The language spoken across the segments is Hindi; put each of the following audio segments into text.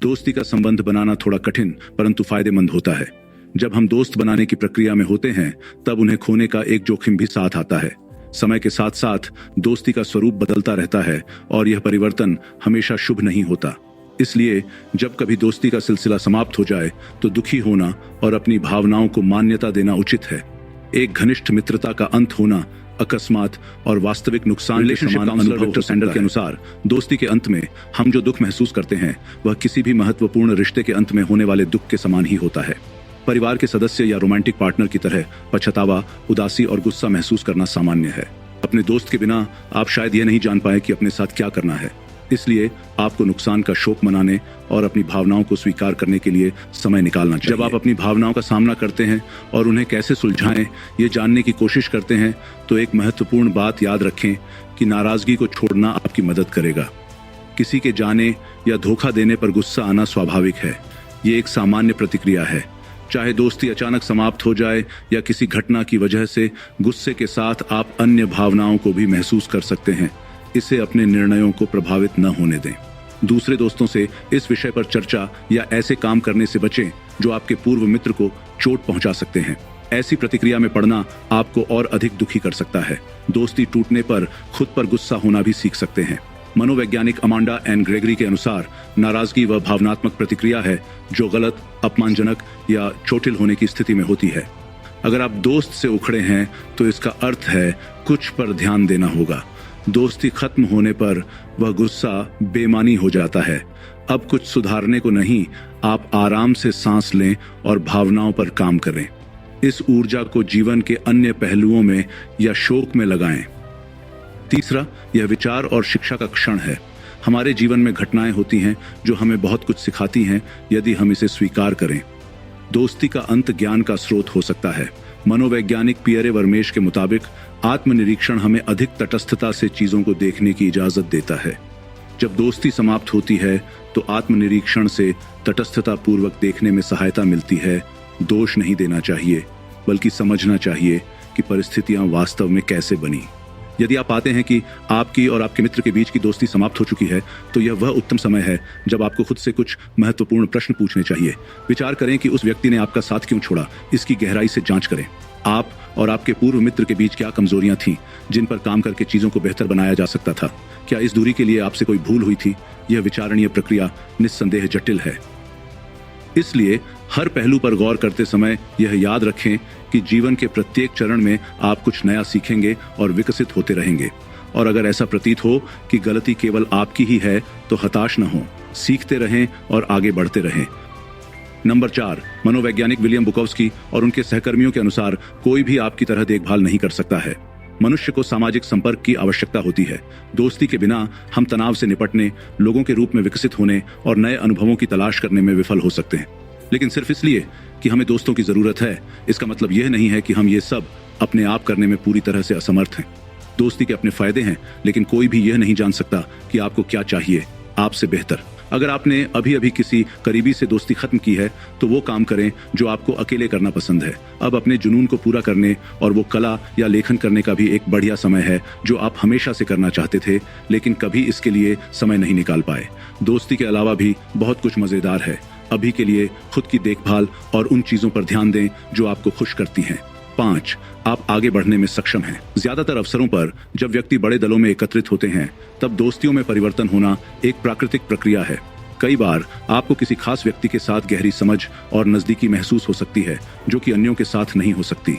दोस्ती का संबंध बनाना थोड़ा कठिन परंतु फायदेमंद होता है। जब हम दोस्त बनाने की प्रक्रिया में होते हैं तब उन्हें खोने का एक जोखिम भी साथ आता है। समय के साथ साथ दोस्ती का स्वरूप बदलता रहता है और यह परिवर्तन हमेशा शुभ नहीं होता। इसलिए जब कभी दोस्ती का सिलसिला समाप्त हो जाए तो दुखी होना और अपनी भावनाओं को मान्यता देना उचित है। एक घनिष्ठ मित्रता का अंत होना अकस्मात और वास्तविक नुकसान के समान अनुभव विक्टर सैंडल के अनुसार दोस्ती के अंत में हम जो दुख महसूस करते हैं वह किसी भी महत्वपूर्ण रिश्ते के अंत में होने वाले दुख के समान ही होता है। परिवार के सदस्य या रोमांटिक पार्टनर की तरह पछतावा, उदासी और गुस्सा महसूस करना सामान्य है। अपने दोस्त के बिना आप शायद यह नहीं जान पाए कि अपने साथ क्या करना है। इसलिए आपको नुकसान का शोक मनाने और अपनी भावनाओं को स्वीकार करने के लिए समय निकालना चाहिए। जब आप अपनी भावनाओं का सामना करते हैं और उन्हें कैसे सुलझाएं ये जानने की कोशिश करते हैं तो एक महत्वपूर्ण बात याद रखें कि नाराजगी को छोड़ना आपकी मदद करेगा। किसी के जाने या धोखा देने पर गुस्सा आना स्वाभाविक है। ये एक सामान्य प्रतिक्रिया है। चाहे दोस्ती अचानक समाप्त हो जाए या किसी घटना की वजह से, गुस्से के साथ आप अन्य भावनाओं को भी महसूस कर सकते हैं। इसे अपने निर्णयों को प्रभावित न होने दें। दूसरे दोस्तों से इस विषय पर चर्चा या ऐसे काम करने से बचें जो आपके पूर्व मित्र को चोट पहुंचा सकते हैं। ऐसी प्रतिक्रिया में पड़ना आपको और अधिक दुखी कर सकता है। दोस्ती टूटने पर खुद पर गुस्सा होना भी सीख सकते हैं। मनोवैज्ञानिक अमांडा एन ग्रेगरी के अनुसार नाराजगी वह भावनात्मक प्रतिक्रिया है जो गलत, अपमानजनक या चोटिल होने की स्थिति में होती है। अगर आप दोस्त से उखड़े हैं तो इसका अर्थ है कुछ पर ध्यान देना होगा। दोस्ती खत्म होने पर वह गुस्सा बेमानी हो जाता है। अब कुछ सुधारने को नहीं, आप आराम से सांस लें और भावनाओं पर काम करें। इस ऊर्जा को जीवन के अन्य पहलुओं में या शोक में लगाएं। तीसरा, यह विचार और शिक्षा का क्षण है। हमारे जीवन में घटनाएं होती हैं जो हमें बहुत कुछ सिखाती हैं यदि हम इसे स्वीकार करें। दोस्ती का अंत ज्ञान का स्रोत हो सकता है। मनोवैज्ञानिक पियरे वर्मेश के मुताबिक आत्मनिरीक्षण हमें अधिक तटस्थता से चीजों को देखने की इजाजत देता है। जब दोस्ती समाप्त होती है तो आत्मनिरीक्षण से तटस्थता पूर्वक देखने में सहायता मिलती है। दोष नहीं देना चाहिए बल्कि समझना चाहिए कि परिस्थितियां वास्तव में कैसे बनी। यदि आप पाते हैं कि आपकी और आपके मित्र के बीच की दोस्ती समाप्त हो चुकी है तो यह वह उत्तम समय है जब आपको खुद से कुछ महत्वपूर्ण प्रश्न पूछने चाहिए। विचार करें कि उस व्यक्ति ने आपका साथ क्यों छोड़ा। इसकी गहराई से जांच करें। आप और आपके पूर्व मित्र के बीच क्या कमजोरियां थीं जिन पर काम करके चीजों को बेहतर बनाया जा सकता था। क्या इस दूरी के लिए आपसे कोई भूल हुई थी। यह विचारणीय प्रक्रिया निस्संदेह जटिल है। इसलिए हर पहलू पर गौर करते समय यह याद रखें कि जीवन के प्रत्येक चरण में आप कुछ नया सीखेंगे और विकसित होते रहेंगे। और अगर ऐसा प्रतीत हो कि गलती केवल आपकी ही है तो हताश न हो, सीखते रहें और आगे बढ़ते रहें। नंबर 4, मनोवैज्ञानिक विलियम बुकोव्स्की और उनके सहकर्मियों के अनुसार कोई भी आपकी तरह देखभाल नहीं कर सकता है। मनुष्य को सामाजिक संपर्क की आवश्यकता होती है। दोस्ती के बिना हम तनाव से निपटने, लोगों के रूप में विकसित होने और नए अनुभवों की तलाश करने में विफल हो सकते हैं। लेकिन सिर्फ इसलिए कि हमें दोस्तों की जरूरत है, इसका मतलब यह नहीं है कि हम ये सब अपने आप करने में पूरी तरह से असमर्थ हैं। दोस्ती के अपने फायदे हैं, लेकिन कोई भी यह नहीं जान सकता कि आपको क्या चाहिए आपसे बेहतर। अगर आपने अभी अभी किसी करीबी से दोस्ती खत्म की है तो वो काम करें जो आपको अकेले करना पसंद है। अब अपने जुनून को पूरा करने और वो कला या लेखन करने का भी एक बढ़िया समय है जो आप हमेशा से करना चाहते थे लेकिन कभी इसके लिए समय नहीं निकाल पाए। दोस्ती के अलावा भी बहुत कुछ मजेदार है। अभी के लिए खुद की देखभाल और उन चीजों पर ध्यान दें जो आपको खुश करती हैं। 5, आप आगे बढ़ने में सक्षम हैं। ज्यादातर अवसरों पर जब व्यक्ति बड़े दलों में एकत्रित होते हैं तब दोस्तियों में परिवर्तन होना एक प्राकृतिक प्रक्रिया है। कई बार आपको किसी खास व्यक्ति के साथ गहरी समझ और नजदीकी महसूस हो सकती है जो कि अन्यों के साथ नहीं हो सकती।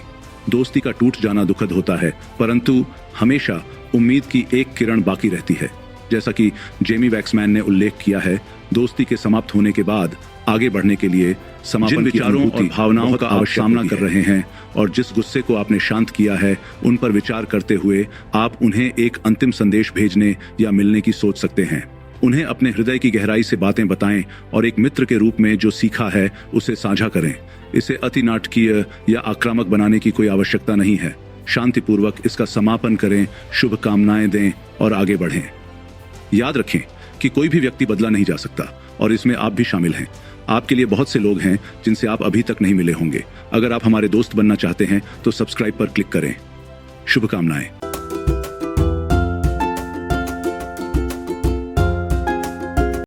दोस्ती का टूट जाना दुखद होता है परंतु हमेशा उम्मीद की एक किरण बाकी रहती है। जैसा कि जेमी वैक्समैन ने उल्लेख किया है, दोस्ती के समाप्त होने के बाद आगे बढ़ने के लिए समापन विचारों और भावनाओं का आप सामना कर रहे हैं और जिस गुस्से को आपने शांत किया है उन पर विचार करते हुए आप उन्हें एक अंतिम संदेश भेजने या मिलने की सोच सकते हैं। उन्हें अपने हृदय की गहराई से बातें बताएं और एक मित्र के रूप में जो सीखा है उसे साझा करें। इसे अति नाटकीय या आक्रामक बनाने की कोई आवश्यकता नहीं है। शांतिपूर्वक इसका समापन करें, शुभकामनाएं दें और आगे बढ़ें। याद रखें कि कोई भी व्यक्ति बदला नहीं जा सकता और इसमें आप भी शामिल हैं। आपके लिए बहुत से लोग हैं जिनसे आप अभी तक नहीं मिले होंगे। अगर आप हमारे दोस्त बनना चाहते हैं तो सब्सक्राइब पर क्लिक करें। शुभकामनाएं।